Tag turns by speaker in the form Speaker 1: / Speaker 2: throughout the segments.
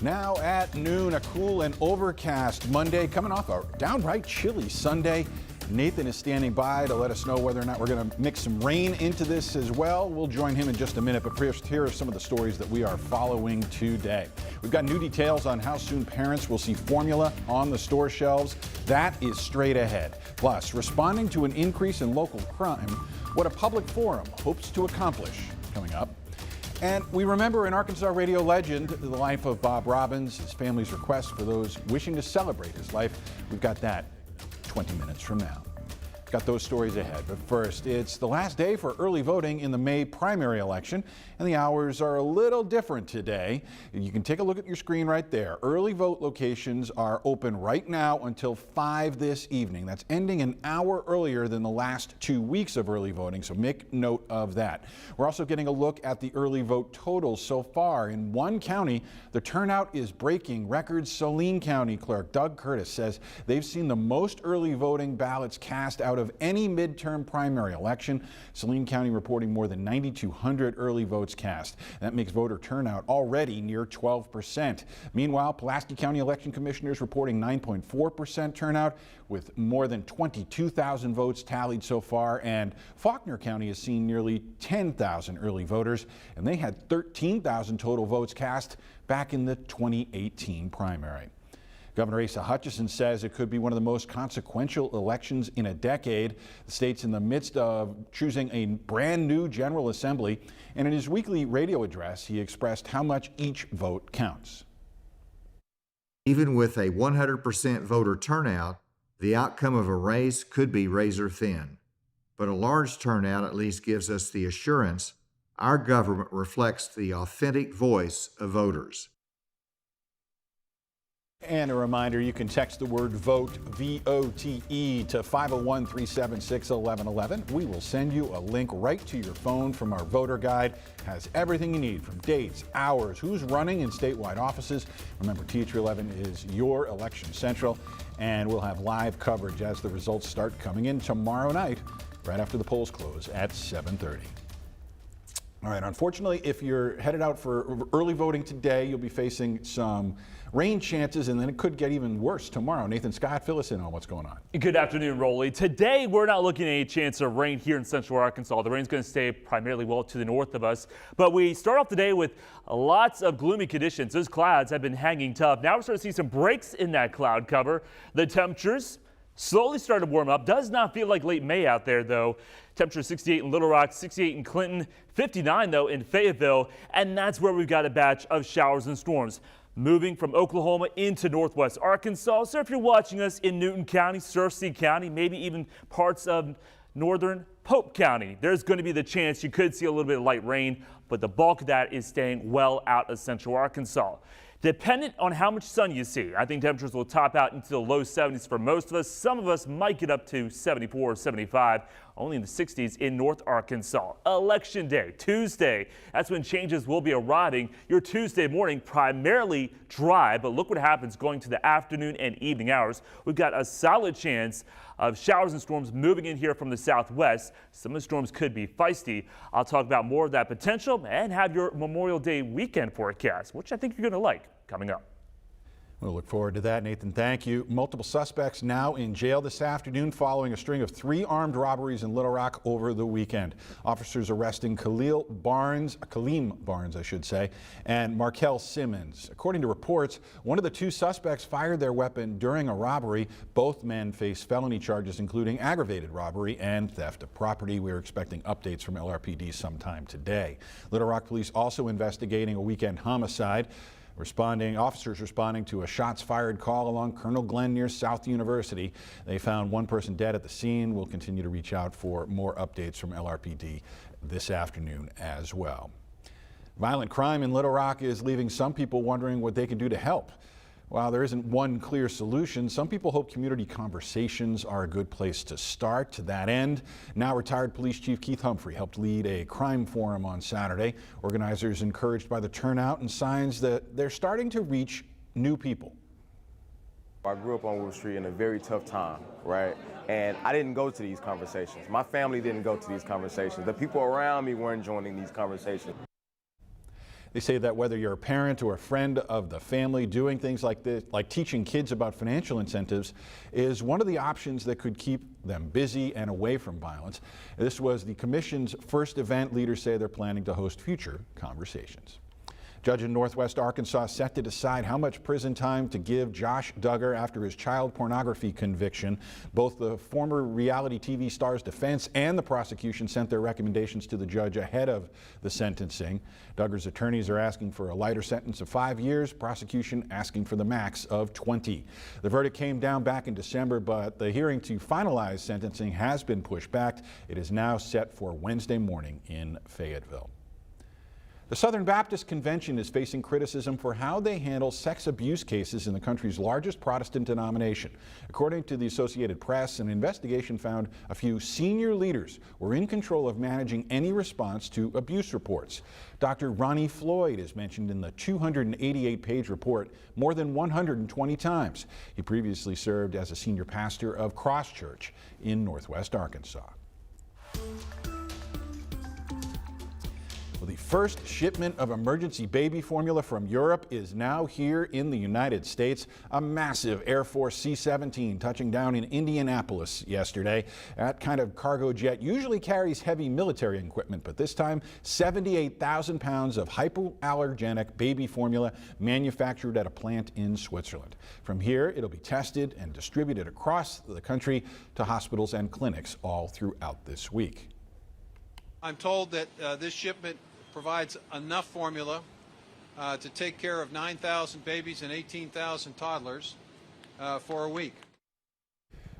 Speaker 1: Now at noon, a cool and overcast Monday coming off a downright chilly Sunday. Nathan is standing by to let us know whether or not we're going to mix some rain into this as well. We'll join him in just a minute, but first, here are some of the stories that we are following today. We've got new details on how soon parents will see formula on the store shelves. That is straight ahead. Plus, responding to an increase in local crime, what a public forum hopes to accomplish coming up. And we remember an Arkansas radio legend, the life of Bob Robbins, his family's request for those wishing to celebrate his life. We've got that 20 minutes from now. Got those stories ahead, but first, it's the last day for early voting in the May primary election, and the hours are a little different today. You can take a look at your screen right there. Early vote locations are open right now until 5 this evening. That's ending an hour earlier than the last 2 weeks of early voting, so make note of that. We're also getting a look at the early vote totals so far. In one county, the turnout is breaking records. Saline County Clerk Doug Curtis says they've seen the most early voting ballots cast out of any midterm primary election. Saline County reporting more than 9,200 early votes cast. That makes voter turnout already near 12%. Meanwhile, Pulaski County election commissioners reporting 9.4% turnout with more than 22,000 votes tallied so far, and Faulkner County has seen nearly 10,000 early voters, and they had 13,000 total votes cast back in the 2018 primary. Governor Asa Hutchinson says it could be one of the most consequential elections in a decade. The state's in the midst of choosing a brand new General Assembly, and in his weekly radio address, he expressed how much each vote counts.
Speaker 2: Even with a 100% voter turnout, the outcome of a race could be razor thin. But a large turnout at least gives us the assurance our government reflects the authentic voice of voters.
Speaker 1: And a reminder, you can text the word VOTE, V-O-T-E, to 501-376-1111. We will send you a link right to your phone from our voter guide. It has everything you need from dates, hours, who's running in statewide offices. Remember, TH11 is your election central, and we'll have live coverage as the results start coming in tomorrow night, right after the polls close at 7:30. All right, unfortunately, if you're headed out for early voting today, you'll be facing some rain chances, and then it could get even worse tomorrow. Nathan Scott, fill us in on what's going on.
Speaker 3: Good afternoon, Rolly. Today, we're not looking at any chance of rain here in central Arkansas. The rain's going to stay primarily well to the north of us, but we start off the day with lots of gloomy conditions. Those clouds have been hanging tough. Now we're starting to see some breaks in that cloud cover. The temperatures slowly started to warm up. Does not feel like late May out there, though. Temperature 68 in Little Rock, 68 in Clinton, 59 though in Fayetteville, and that's where we've got a batch of showers and storms moving from Oklahoma into northwest Arkansas. So if you're watching us in Newton County, Searcy County, maybe even parts of northern Pope County, there's going to be the chance you could see a little bit of light rain, but the bulk of that is staying well out of central Arkansas. Dependent on how much sun you see, I think temperatures will top out into the low 70s for most of us. Some of us might get up to 74 or 75, only in the 60s in North Arkansas. Election day, Tuesday, that's when changes will be arriving. Your Tuesday morning primarily dry, but look what happens going to the afternoon and evening hours. We've got a solid chance of showers and storms moving in here from the southwest. Some of the storms could be feisty. I'll talk about more of that potential and have your Memorial Day weekend forecast, which I think you're going to like, coming up.
Speaker 1: We'll look forward to that, Nathan. Thank you. Multiple suspects now in jail this afternoon following a string of 3 armed robberies in Little Rock over the weekend. Officers arresting Kaleem Barnes, I should say, and Markel Simmons. According to reports, one of the 2 suspects fired their weapon during a robbery. Both men face felony charges, including aggravated robbery and theft of property. We're expecting updates from LRPD sometime today. Little Rock police also investigating a weekend homicide. Officers responding to a shots fired call along Colonel Glenn near South University. They found one person dead at the scene. We'll continue to reach out for more updates from LRPD this afternoon as well. Violent crime in Little Rock is leaving some people wondering what they can do to help. While there isn't one clear solution, some people hope community conversations are a good place to start. To that end, now retired Police Chief Keith Humphrey helped lead a crime forum on Saturday. Organizers encouraged by the turnout and signs that they're starting to reach new people.
Speaker 4: I grew up on Wood Street in a very tough time, right? And I didn't go to these conversations. My family didn't go to these conversations. The people around me weren't joining these conversations.
Speaker 1: They say that whether you're a parent or a friend of the family, doing things like this, like teaching kids about financial incentives, is one of the options that could keep them busy and away from violence. This was the commission's first event. Leaders say they're planning to host future conversations. Judge in Northwest Arkansas set to decide how much prison time to give Josh Duggar after his child pornography conviction. Both the former reality TV star's defense and the prosecution sent their recommendations to the judge ahead of the sentencing. Duggar's attorneys are asking for a lighter sentence of 5 years, prosecution asking for the max of 20. The verdict came down back in December, but the hearing to finalize sentencing has been pushed back. It is now set for Wednesday morning in Fayetteville. The Southern Baptist Convention is facing criticism for how they handle sex abuse cases in the country's largest Protestant denomination. According to the Associated Press, an investigation found a few senior leaders were in control of managing any response to abuse reports. Dr. Ronnie Floyd is mentioned in the 288-page report more than 120 times. He previously served as a senior pastor of Cross Church in Northwest Arkansas. The first shipment of emergency baby formula from Europe is now here in the United States. A massive Air Force C-17 touching down in Indianapolis yesterday. That kind of cargo jet usually carries heavy military equipment, but this time 78,000 pounds of hypoallergenic baby formula manufactured at a plant in Switzerland. From here, it'll be tested and distributed across the country to hospitals and clinics all throughout this week.
Speaker 5: I'm told that this shipment provides enough formula to take care of 9,000 babies and 18,000 toddlers for a week.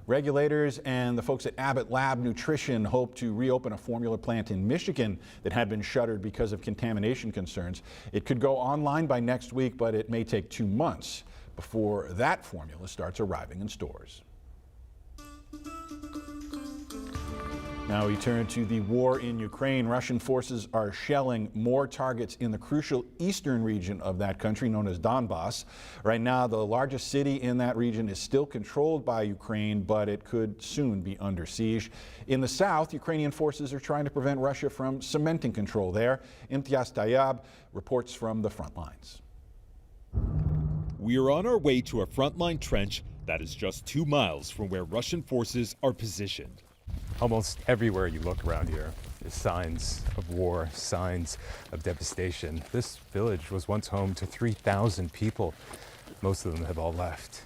Speaker 1: Regulators and the folks at Abbott Lab Nutrition hope to reopen a formula plant in Michigan that had been shuttered because of contamination concerns. It could go online by next week, but it may take 2 months before that formula starts arriving in stores. Now we turn to the war in Ukraine. Russian forces are shelling more targets in the crucial eastern region of that country known as Donbass. Right now, the largest city in that region is still controlled by Ukraine, but it could soon be under siege. In the south, Ukrainian forces are trying to prevent Russia from cementing control there. Imtiaz Tayyab reports from the front lines.
Speaker 6: We are on our way to a frontline trench that is just 2 miles from where Russian forces are positioned.
Speaker 7: Almost everywhere you look around here is signs of war, signs of devastation. This village was once home to 3,000 people. Most of them have all left.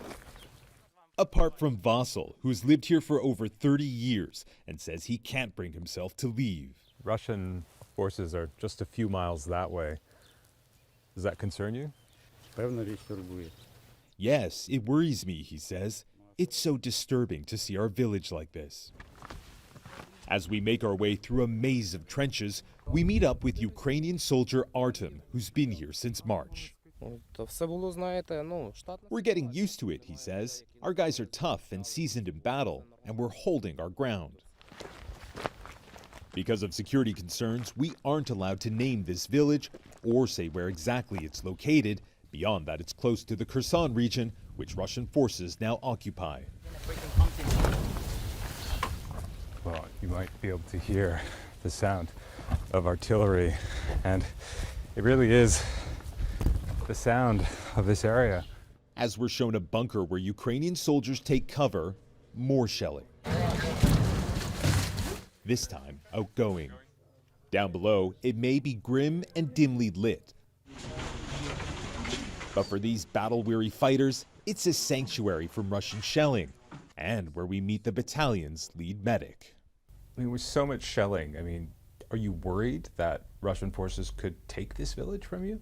Speaker 6: Apart from Vasil, who's lived here for over 30 years and says he can't bring himself to leave.
Speaker 7: Russian forces are just a few miles that way. Does that concern you?
Speaker 6: Yes, it worries me, he says. It's so disturbing to see our village like this. As we make our way through a maze of trenches, we meet up with Ukrainian soldier Artem, who's been here since March. We're getting used to it, he says. Our guys are tough and seasoned in battle, and we're holding our ground. Because of security concerns, we aren't allowed to name this village or say where exactly it's located. Beyond that, it's close to the Kherson region, which Russian forces now occupy.
Speaker 7: Well, you might be able to hear the sound of artillery, and it really is the sound of this area.
Speaker 6: As we're shown a bunker where Ukrainian soldiers take cover, more shelling. This time, outgoing. Down below, it may be grim and dimly lit. But for these battle-weary fighters, it's a sanctuary from Russian shelling, and where we meet the battalion's lead medic.
Speaker 7: I mean, with so much shelling, I mean, are you worried that Russian forces could take this village from you?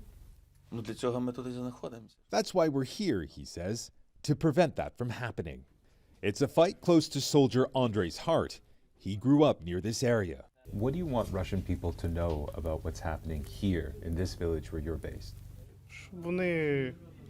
Speaker 6: That's why we're here, he says, to prevent that from happening. It's a fight close to soldier Andrei's heart. He grew up near this area.
Speaker 7: What do you want Russian people to know about what's happening here in this village where you're based?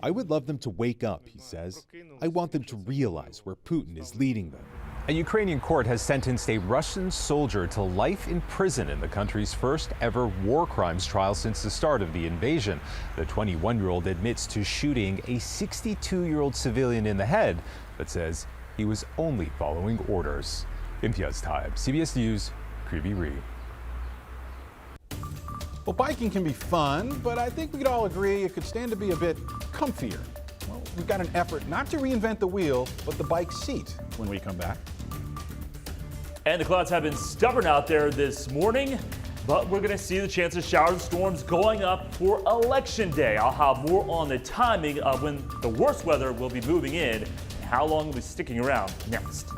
Speaker 6: I would love them to wake up, he says. I want them to realize where Putin is leading them.
Speaker 8: A Ukrainian court has sentenced a Russian soldier to life in prison in the country's first ever war crimes trial since the start of the invasion. The 21-year-old admits to shooting a 62-year-old civilian in the head, but says he was only following orders. Imtiaz Tayyab, CBS News, Kryvyi Rih.
Speaker 1: Well, biking can be fun, but I think we'd all agree it could stand to be a bit comfier. Well, we've got an effort not to reinvent the wheel, but the bike seat when we come back.
Speaker 3: And the clouds have been stubborn out there this morning, but we're going to see the chance of showers and storms going up for Election Day. I'll have more on the timing of when the worst weather will be moving in and how long it will be sticking around next.